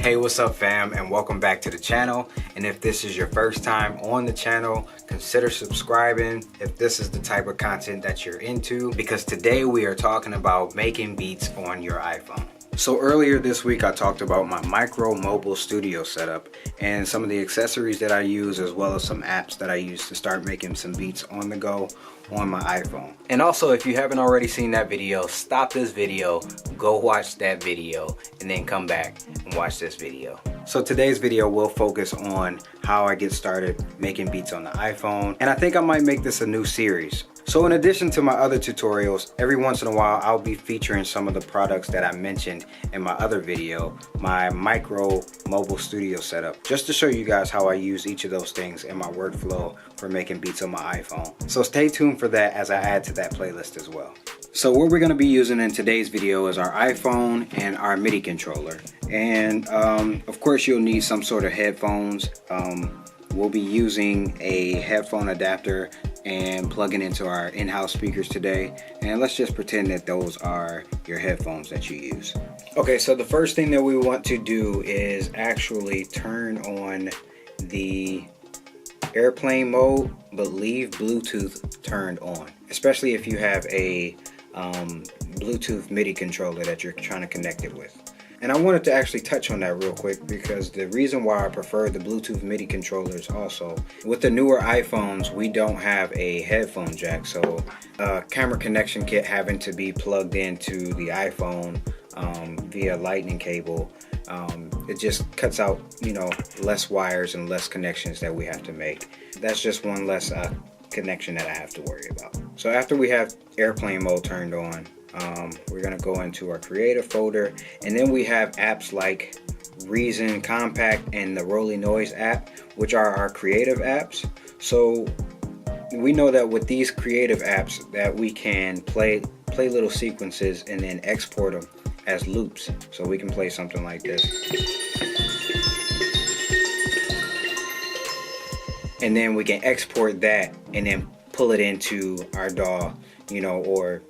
Hey, what's up fam, and welcome back to the channel. And if this is your first time on the channel, consider subscribing if this is the type of content that you're into, because today we are talking about making beats on your iPhone. So earlier this week I talked about my micro mobile studio setup and some of the accessories that I use, as well as some apps that I use to start making some beats on the go on my iPhone. And also, if you haven't already seen that video, stop this video, go watch that video, and then come back and watch this video. So today's video will focus on how I get started making beats on the iPhone, and I think I might make this a new series. So in addition to my other tutorials, every once in a while I'll be featuring some of the products that I mentioned in my other video, my micro mobile studio setup, just to show you guys how I use each of those things in my workflow for making beats on my iPhone. So stay tuned for that as I add to that playlist as well. So what we're going to be using in today's video is our iPhone and our MIDI controller. And of course you'll need some sort of headphones. We'll be using a headphone adapter and plugging into our in-house speakers today, and let's just pretend that those are your headphones that you use. Okay, so the first thing that we want to do is actually turn on the airplane mode, but leave Bluetooth turned on, especially if you have a Bluetooth MIDI controller that you're trying to connect it with. And I wanted to actually touch on that real quick, because the reason why I prefer the Bluetooth MIDI controllers also, with the newer iPhones, we don't have a headphone jack. So camera connection kit having to be plugged into the iPhone via lightning cable, it just cuts out, less wires and less connections that we have to make. That's just one less connection that I have to worry about. So after we have airplane mode turned on, we're going to go into our creative folder, and then we have apps like Reason Compact and the Rolly Noise app, which are our creative apps. So we know that with these creative apps that we can play little sequences and then export them as loops. So we can play something like this, and then we can export that and then pull it into our DAW, or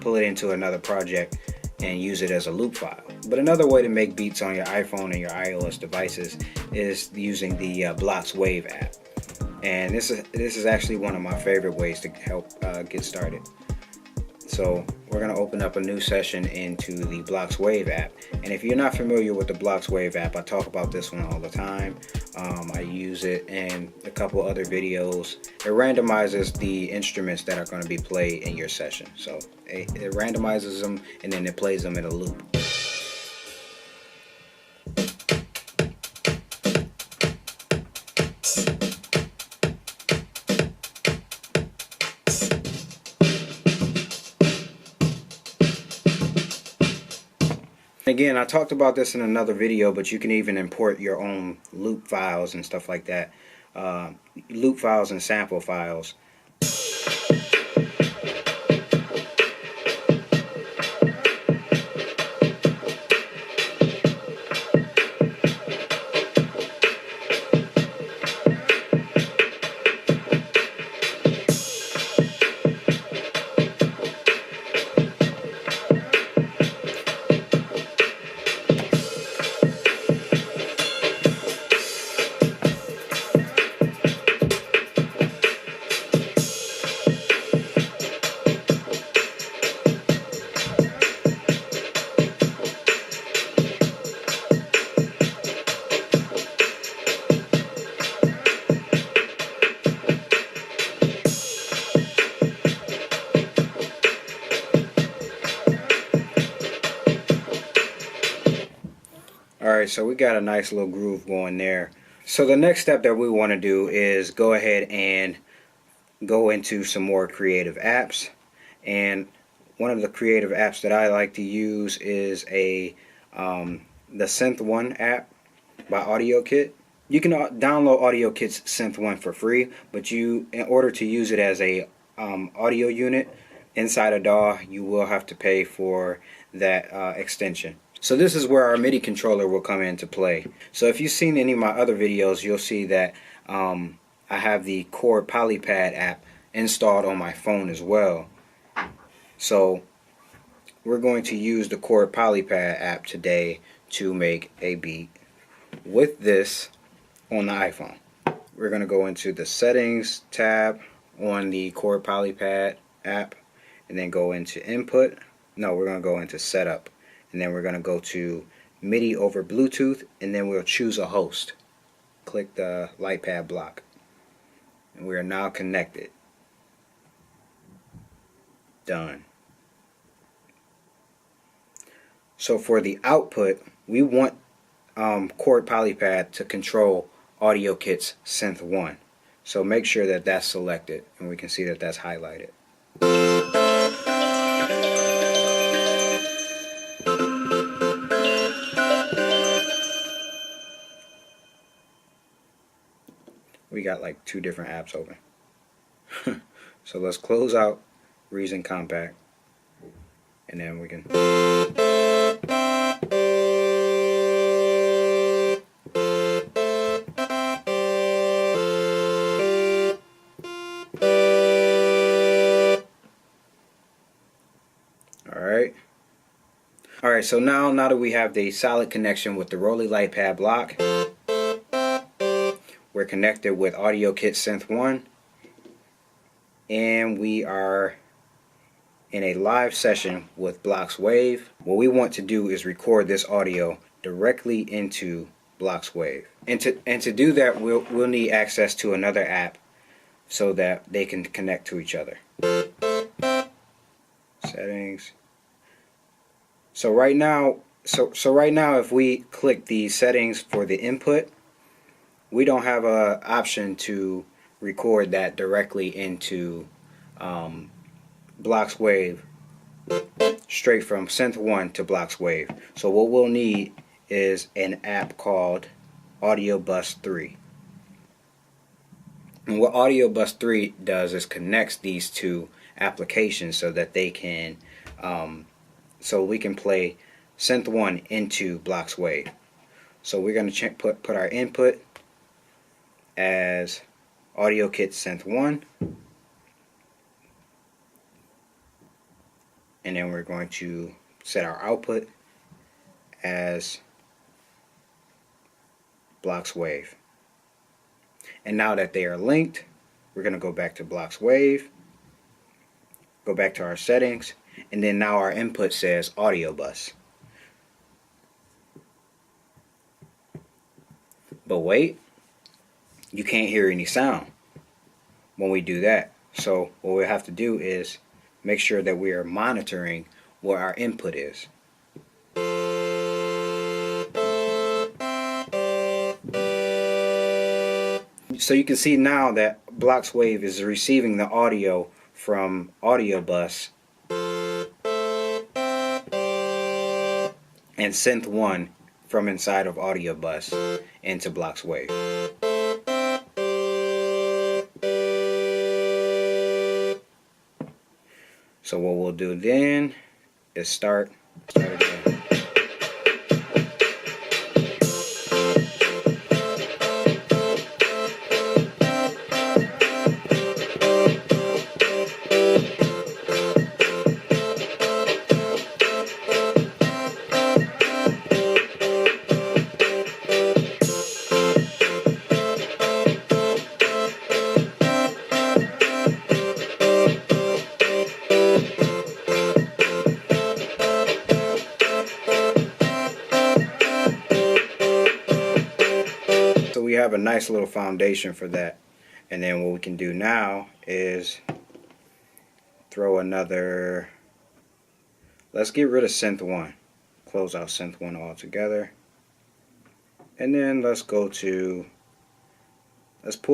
pull it into another project and use it as a loop file. But another way to make beats on your iPhone and your iOS devices is using the Blocks Wave app. And this is actually one of my favorite ways to help get started. So we're going to open up a new session into the Blocks Wave app. And if you're not familiar with the Blocks Wave app, I talk about this one all the time. I use it in a couple other videos. It randomizes the instruments that are going to be played in your session. So it randomizes them and then it plays them in a loop. Again, I talked about this in another video, but you can even import your own loop files and stuff like that. Loop files and sample files. Alright, so we got a nice little groove going there. So the next step that we want to do is go ahead and go into some more creative apps. And one of the creative apps that I like to use is the Synth One app by AudioKit. You can download AudioKit's Synth One for free, but in order to use it as a audio unit inside a DAW, you will have to pay for that extension. So this is where our MIDI controller will come into play. So if you've seen any of my other videos, you'll see that I have the Chord Polypad app installed on my phone as well. So we're going to use the Chord Polypad app today to make a beat with this on the iPhone. We're going to go into the settings tab on the Chord Polypad app, and then go into input. No, we're going to go into setup, and then we're going to go to MIDI over Bluetooth, and then we'll choose a host. Click the light pad block, and we are now connected. Done. So for the output, we want Chord Polypad to control AudioKit's Synth 1. So make sure that that's selected, and we can see that that's highlighted. We got like 2 different apps open. So let's close out Reason Compact, and then we can Alright, so now that we have the solid connection with the Roly Light Pad block, we're connected with AudioKit Synth 1, and we are in a live session with Blocks Wave. What we want to do is record this audio directly into Blocks Wave. And to do that, we'll need access to another app so that they can connect to each other. Settings. So right now, if we click the settings for the input, we don't have an option to record that directly into Blocks Wave, straight from Synth 1 to Blocks Wave. So what we'll need is an app called Audiobus 3. And what Audiobus 3 does is connects these 2 applications so that they can so we can play Synth 1 into Blocks Wave. So we're going to put our input as AudioKit Synth 1, and then we're going to set our output as Blocks Wave. And now that they are linked, we're going to go back to Blocks Wave, go back to our settings, and then now our input says Audiobus. But wait, you can't hear any sound when we do that. So what we have to do is make sure that we are monitoring what our input is. So you can see now that Blocks Wave is receiving the audio from Audiobus and Synth 1 from inside of Audiobus into Blocks Wave. So what we'll do then is start again. So we have a nice little foundation for that, and then what we can do now is throw another, let's get rid of Synth 1, close out Synth 1 altogether, and then let's pull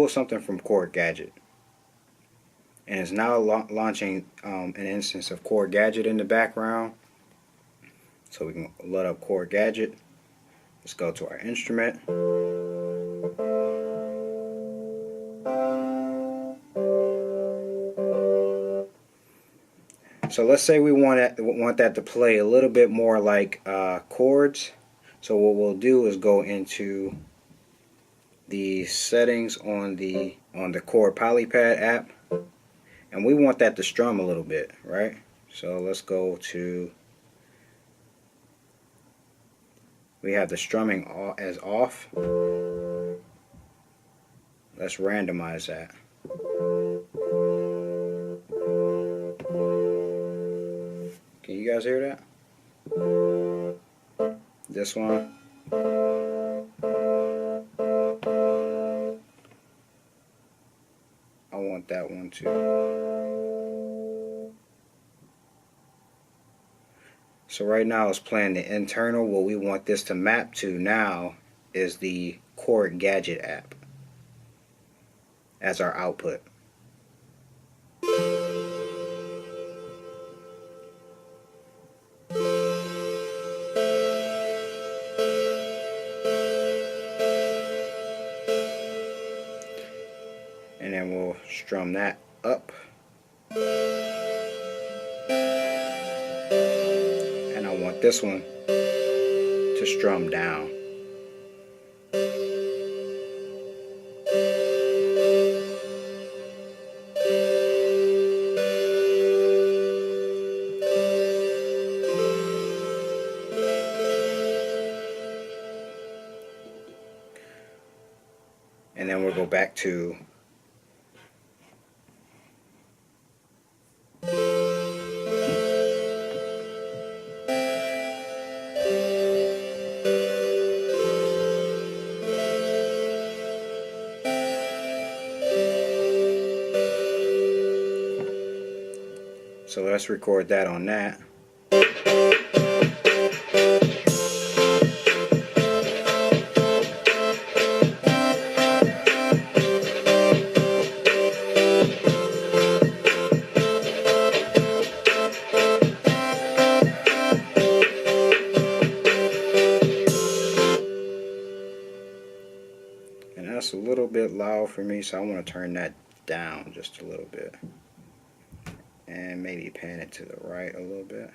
something from Chord Gadget, and it's now launching an instance of Chord Gadget in the background. So we can load up Chord Gadget. Let's go to our instrument. So let's say we want that to play a little bit more like chords. So what we'll do is go into the settings on the Chord Polypad app, and we want that to strum a little bit, right? So let's go to, We have the strumming as off. Let's randomize that. Can you guys hear that? This one. I want that one too. So right now it's playing the internal. What we want this to map to now is the Chord Gadget app as our output. And then we'll strum that up. And I want this one to strum down. And then we'll go back to so let's record that on that. And that's a little bit loud for me, so I want to turn that down just a little bit. And maybe pan it to the right a little bit.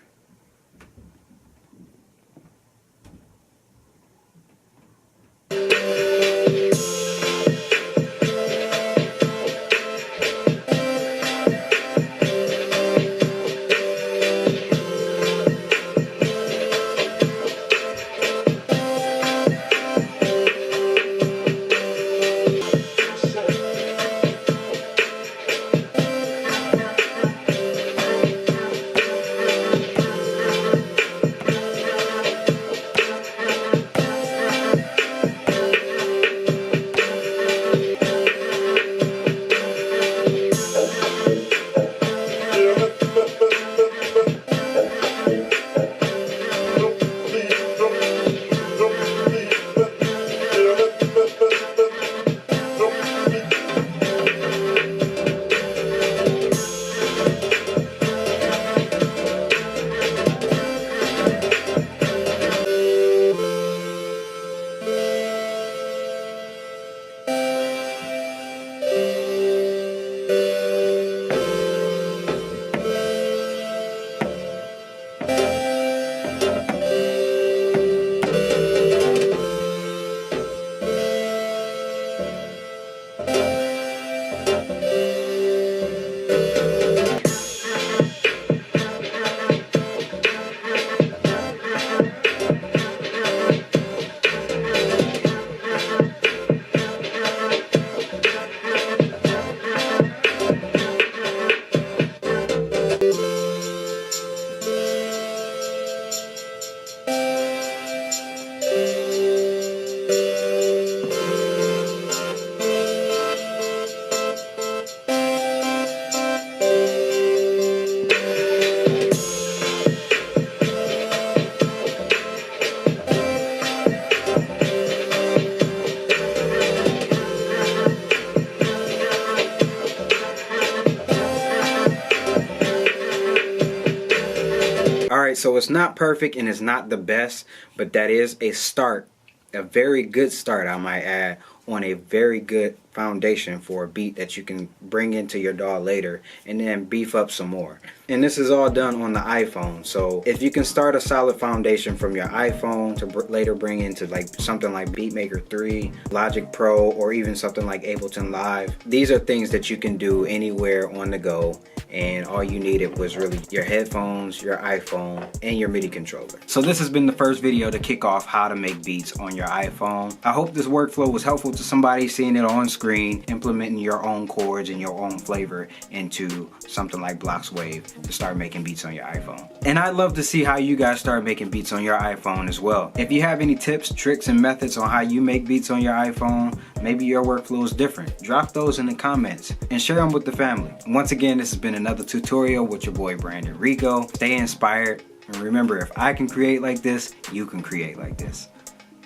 Alright, so it's not perfect and it's not the best, but that is a start, a very good start I might add, on a very good foundation for a beat that you can bring into your DAW later and then beef up some more. And this is all done on the iPhone, so if you can start a solid foundation from your iPhone to later bring into like something like Beatmaker 3, Logic Pro, or even something like Ableton Live, these are things that you can do anywhere on the go, and all you needed was really your headphones, your iPhone, and your MIDI controller. So this has been the first video to kick off how to make beats on your iPhone. I hope this workflow was helpful to somebody seeing it on screen, implementing your own chords and your own flavor into something like Block's Wave to start making beats on your iPhone. And I'd love to see how you guys start making beats on your iPhone as well. If you have any tips, tricks, and methods on how you make beats on your iPhone, maybe your workflow is different, drop those in the comments and share them with the family. Once again, this has been another tutorial with your boy Brandon Rico. Stay inspired, and remember, if I can create like this, you can create like this.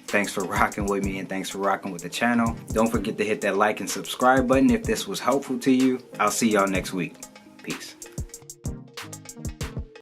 Thanks for rocking with me, and thanks for rocking with the channel. Don't forget to hit that like and subscribe button if this was helpful to you. I'll see y'all next week. Peace.